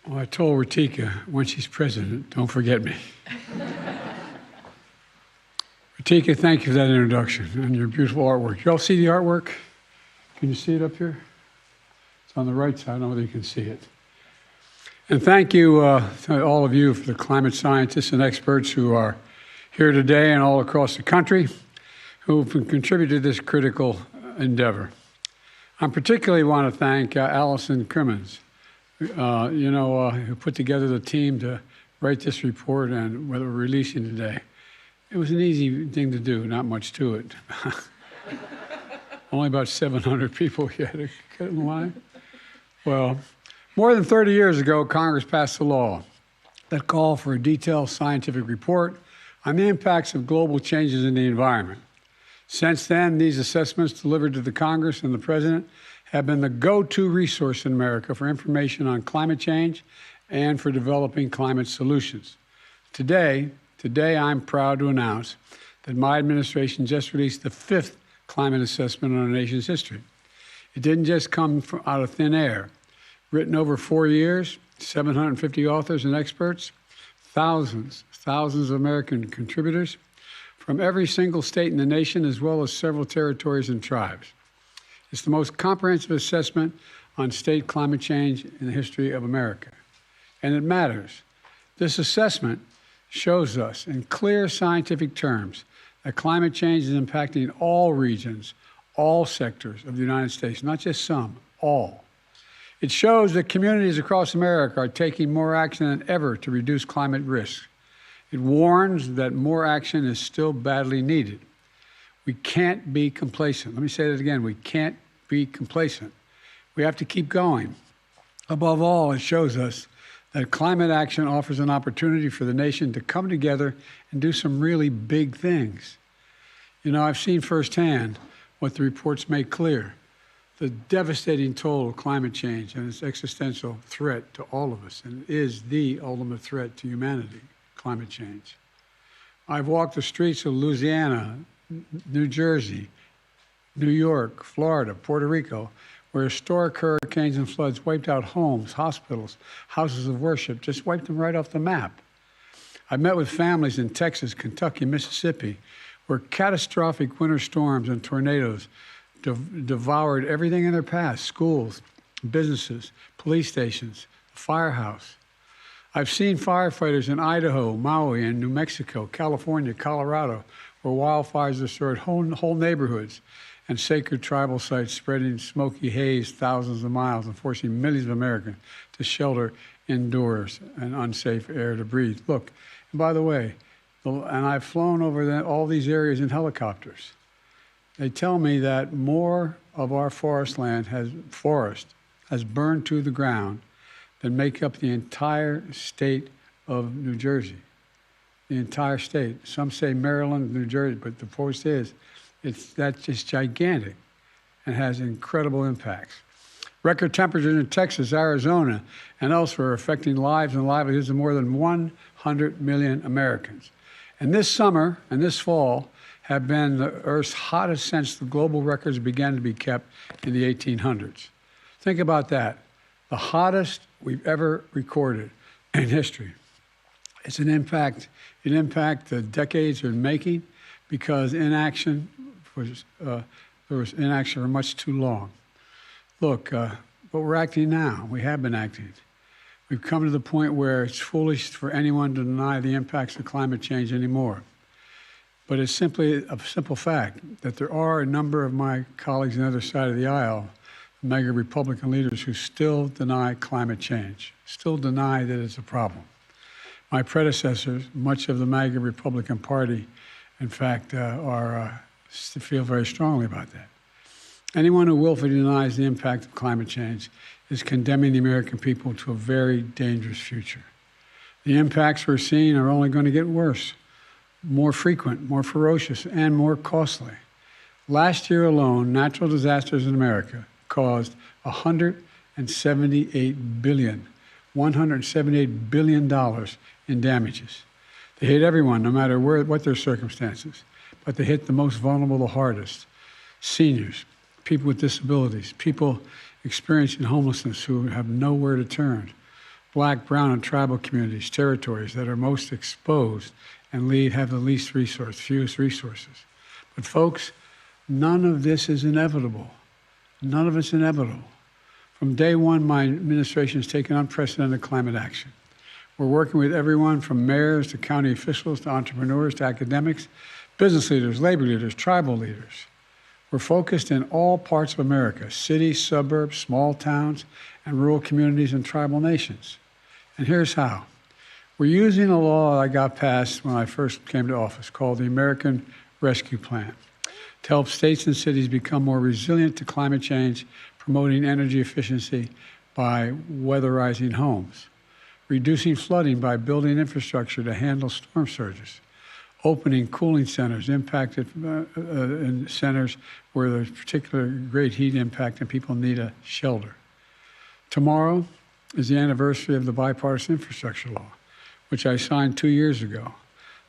Well, I told Ratika when she's president, don't forget me. Ratika, thank you for that introduction and your beautiful artwork. You all see the artwork? Can you see it up here? It's on the right side. I don't know whether you can see it. And thank you to all of you for the climate scientists and experts who are here today and all across the country who have contributed to this critical endeavor. I particularly want to thank Allison Crimmins, who put together the team to write this report and what we're releasing today. It was an easy thing to do, not much to it. Only about 700 people you had to get in line. Well, more than 30 years ago, Congress passed a law that called for a detailed scientific report on the impacts of global changes in the environment. Since then, these assessments delivered to the Congress and the President have been the go-to resource in America for information on climate change and for developing climate solutions. Today, I'm proud to announce that my administration just released the 5th climate assessment on our nation's history. It didn't just come out of thin air. Written over 4 years, 750 authors and experts, thousands of American contributors from every single state in the nation, as well as several territories and tribes. It's the most comprehensive assessment on state climate change in the history of America. And it matters. This assessment shows us in clear scientific terms that climate change is impacting all regions, all sectors of the United States, not just some, all. It shows that communities across America are taking more action than ever to reduce climate risks. It warns that more action is still badly needed. We can't be complacent. Let me say that again. We can't be complacent. We have to keep going. Above all, it shows us that climate action offers an opportunity for the nation to come together and do some really big things. You know, I've seen firsthand what the reports make clear, the devastating toll of climate change and its existential threat to all of us, and it is the ultimate threat to humanity, climate change. I've walked the streets of Louisiana, New Jersey, New York, Florida, Puerto Rico, where historic hurricanes and floods wiped out homes, hospitals, houses of worship, just wiped them right off the map. I've met with families in Texas, Kentucky, Mississippi, where catastrophic winter storms and tornadoes devoured everything in their path: schools, businesses, police stations, the firehouse. I've seen firefighters in Idaho, Maui, and New Mexico, California, Colorado, where wildfires destroyed whole neighborhoods and sacred tribal sites, spreading smoky haze thousands of miles and forcing millions of Americans to shelter indoors and unsafe air to breathe. Look, and by the way, and I've flown over all these areas in helicopters. They tell me that more of our forest has burned to the ground than make up the entire state of New Jersey. The entire state. Some say Maryland, New Jersey, but the point is, that's just gigantic and has incredible impacts. Record temperatures in Texas, Arizona, and elsewhere are affecting lives and livelihoods of more than 100 million Americans. And this summer and this fall have been the Earth's hottest since the global records began to be kept in the 1800s. Think about that. The hottest we've ever recorded in history. It's an impact that decades are making because there was inaction for much too long. Look, but we're acting now. We have been acting. We've come to the point where it's foolish for anyone to deny the impacts of climate change anymore. But it's simply a simple fact that there are a number of my colleagues on the other side of the aisle, mega Republican leaders, who still deny climate change, still deny that it's a problem. My predecessors, much of the MAGA Republican Party, in fact, feel very strongly about that. Anyone who willfully denies the impact of climate change is condemning the American people to a very dangerous future. The impacts we're seeing are only going to get worse, more frequent, more ferocious, and more costly. Last year alone, natural disasters in America caused $178 billion in damages. They hit everyone, no matter what their circumstances, but they hit the most vulnerable the hardest: seniors, people with disabilities, people experiencing homelessness who have nowhere to turn, Black, brown, and tribal communities, territories that are most exposed and have the fewest resources. But folks, none of this is inevitable. None of it's inevitable. From day one, my administration has taken unprecedented climate action. We're working with everyone from mayors to county officials to entrepreneurs to academics, business leaders, labor leaders, tribal leaders. We're focused in all parts of America, cities, suburbs, small towns, and rural communities and tribal nations. And here's how. We're using a law I got passed when I first came to office called the American Rescue Plan to help states and cities become more resilient to climate change, promoting energy efficiency by weatherizing homes, reducing flooding by building infrastructure to handle storm surges, opening cooling centers impacted in centers where there's particular great heat impact and people need a shelter. Tomorrow is the anniversary of the Bipartisan Infrastructure Law, which I signed 2 years ago,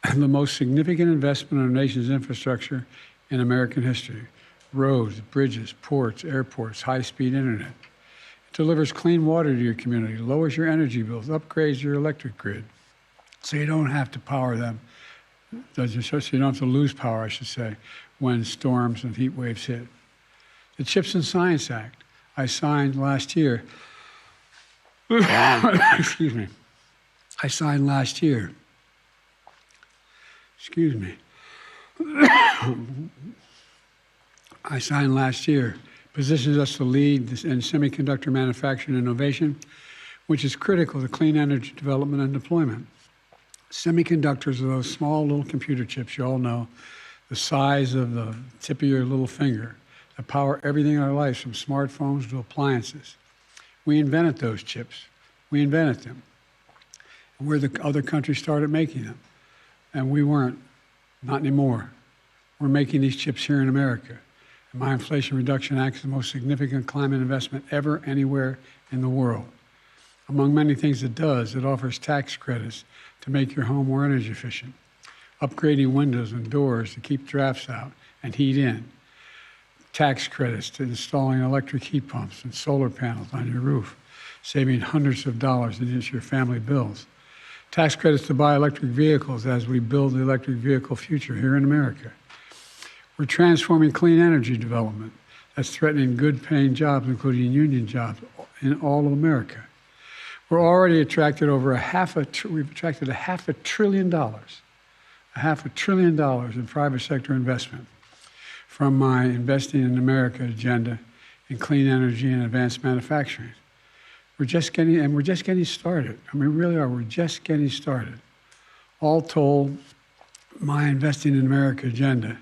and the most significant investment in our nation's infrastructure in American history. Roads, bridges, ports, airports, high-speed internet. It delivers clean water to your community, lowers your energy bills, upgrades your electric grid, so you don't have to power them, so you don't have to lose power, I should say, when storms and heat waves hit. The CHIPS and Science Act I signed last year. Excuse me. I signed last year. Excuse me. I signed last year. Positions us to lead in semiconductor manufacturing and innovation, which is critical to clean energy development and deployment. Semiconductors are those small little computer chips you all know, the size of the tip of your little finger, that power everything in our lives, from smartphones to appliances. We invented those chips. We invented them. Where the other countries started making them. And we weren't. Not anymore. We're making these chips here in America. And my Inflation Reduction Act is the most significant climate investment ever anywhere in the world. Among many things it does, it offers tax credits to make your home more energy efficient, upgrading windows and doors to keep drafts out and heat in, tax credits to installing electric heat pumps and solar panels on your roof, saving hundreds of dollars in your family bills, tax credits to buy electric vehicles as we build the electric vehicle future here in America. We're transforming clean energy development that's threatening good-paying jobs, including union jobs, in all of America. We're already attracted we've attracted $500 billion, $500 billion in private sector investment from my Investing in America agenda in clean energy and advanced manufacturing. We're just getting started. I mean, we really are. We're just getting started. All told, my Investing in America agenda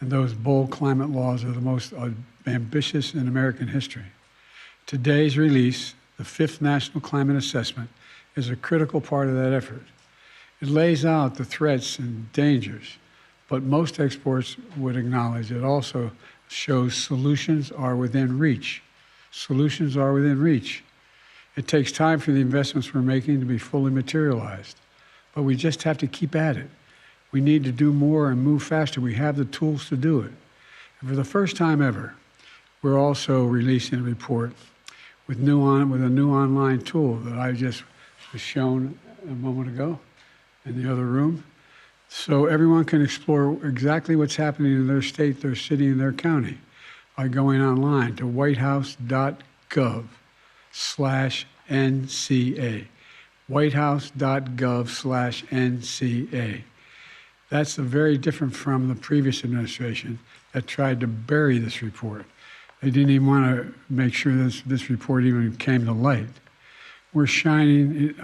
and those bold climate laws are the most ambitious in American history. Today's release, the 5th National Climate Assessment, is a critical part of that effort. It lays out the threats and dangers, but most experts would acknowledge it also shows solutions are within reach. Solutions are within reach. It takes time for the investments we're making to be fully materialized, but we just have to keep at it. We need to do more and move faster. We have the tools to do it. And for the first time ever, we're also releasing a report with a new online tool that I just was shown a moment ago in the other room, so everyone can explore exactly what's happening in their state, their city, and their county by going online to whitehouse.gov/NCA. whitehouse.gov/NCA. That's very different from the previous administration that tried to bury this report. They didn't even want to make sure this report even came to light. We're shining,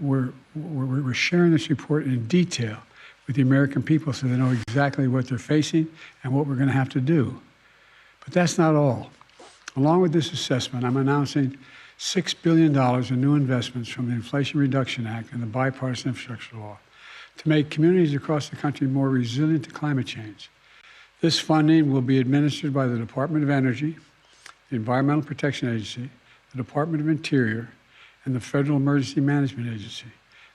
we're sharing this report in detail with the American people so they know exactly what they're facing and what we're going to have to do. But that's not all. Along with this assessment, I'm announcing $6 billion in new investments from the Inflation Reduction Act and the Bipartisan Infrastructure Law to make communities across the country more resilient to climate change. This funding will be administered by the Department of Energy, the Environmental Protection Agency, the Department of Interior, and the Federal Emergency Management Agency.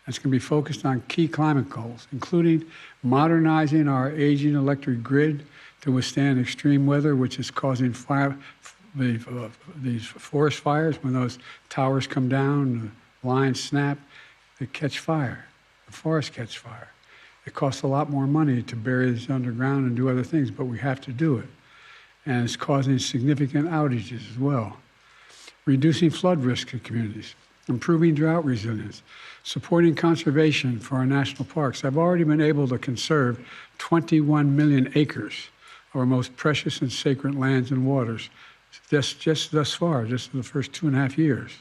It's going to be focused on key climate goals, including modernizing our aging electric grid to withstand extreme weather, which is causing these forest fires when those towers come down, the lines snap, they catch fire. The forests catch fire. It costs a lot more money to bury this underground and do other things, but we have to do it. And it's causing significant outages as well. Reducing flood risk in communities, improving drought resilience, supporting conservation for our national parks. I've already been able to conserve 21 million acres of our most precious and sacred lands and waters just thus far, just in the first 2.5 years.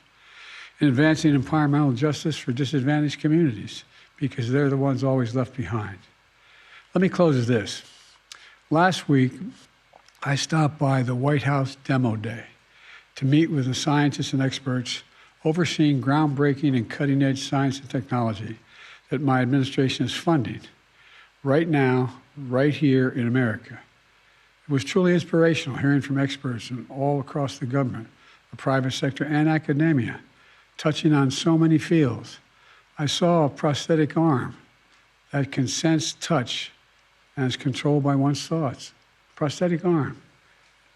And advancing environmental justice for disadvantaged communities, because they're the ones always left behind. Let me close with this. Last week, I stopped by the White House Demo Day to meet with the scientists and experts overseeing groundbreaking and cutting-edge science and technology that my administration is funding right now, right here in America. It was truly inspirational hearing from experts from all across the government, the private sector, and academia, touching on so many fields. I saw a prosthetic arm that can sense touch and is controlled by one's thoughts. Prosthetic arm.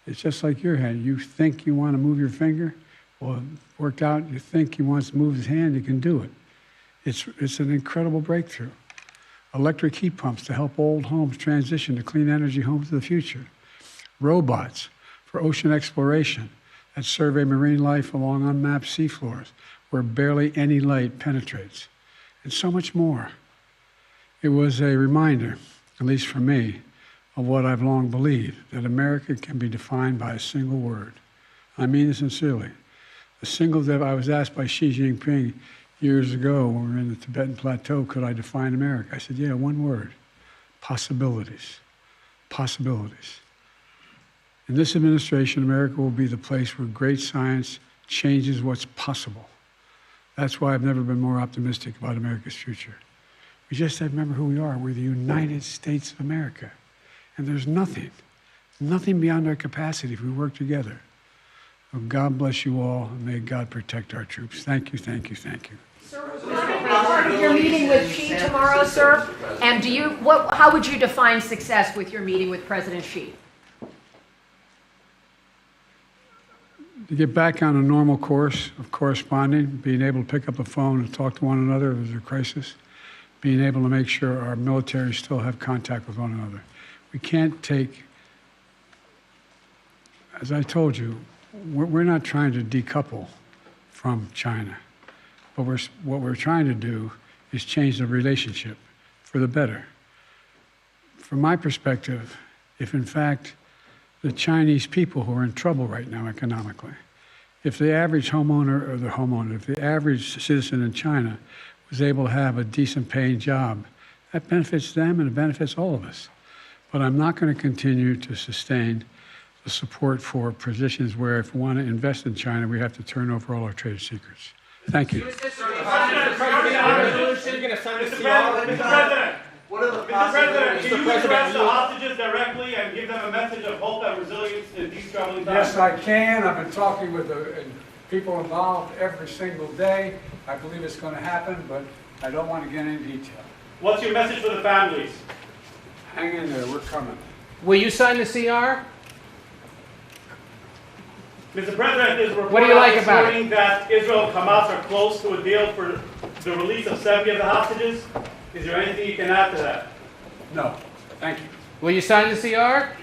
It's just like your head. You think you want to move your finger, well, it worked out. You think he wants to move his hand, you can do it. It's an incredible breakthrough. Electric heat pumps to help old homes transition to clean energy homes of the future. Robots for ocean exploration that survey marine life along unmapped seafloors where barely any light penetrates, and so much more. It was a reminder, at least for me, of what I've long believed, that America can be defined by a single word. I mean this sincerely. The single that I was asked by Xi Jinping years ago when we were in the Tibetan Plateau, could I define America? I said, yeah, one word, possibilities. Possibilities. In this administration, America will be the place where great science changes what's possible. That's why I've never been more optimistic about America's future. We just have to remember who we are. We're the United States of America. And there's nothing beyond our capacity if we work together. So God bless you all, and may God protect our troops. Thank you, thank you, thank you. Sir, will you be part of your meeting with Xi tomorrow, sir? And how would you define success with your meeting with President Xi? To get back on a normal course of corresponding, being able to pick up the phone and talk to one another if there's a crisis, being able to make sure our military still have contact with one another. We can't take, as I told you, we're not trying to decouple from China. But what we're trying to do is change the relationship for the better. From my perspective, if in fact the Chinese people who are in trouble right now economically, if the average if the average citizen in China was able to have a decent paying job, that benefits them and it benefits all of us. But I'm not going to continue to sustain the support for positions where if we want to invest in China, we have to turn over all our trade secrets. Thank you. Mr. President, what are the Mr. President, can you address the possibilities? hostages directly and give them a message of hope and resilience in these troubling times? Yes, I can. I've been talking with the people involved every single day. I believe it's going to happen, but I don't want to get into detail. What's your message for the families? Hang in there. We're coming. Will you sign the CR? Mr. President, there's a report What do you like about it? reporting that Israel and Hamas are close to a deal for the release of 70 of the hostages. Is there anything you can add to that? No. Thank you. Will you sign the CR?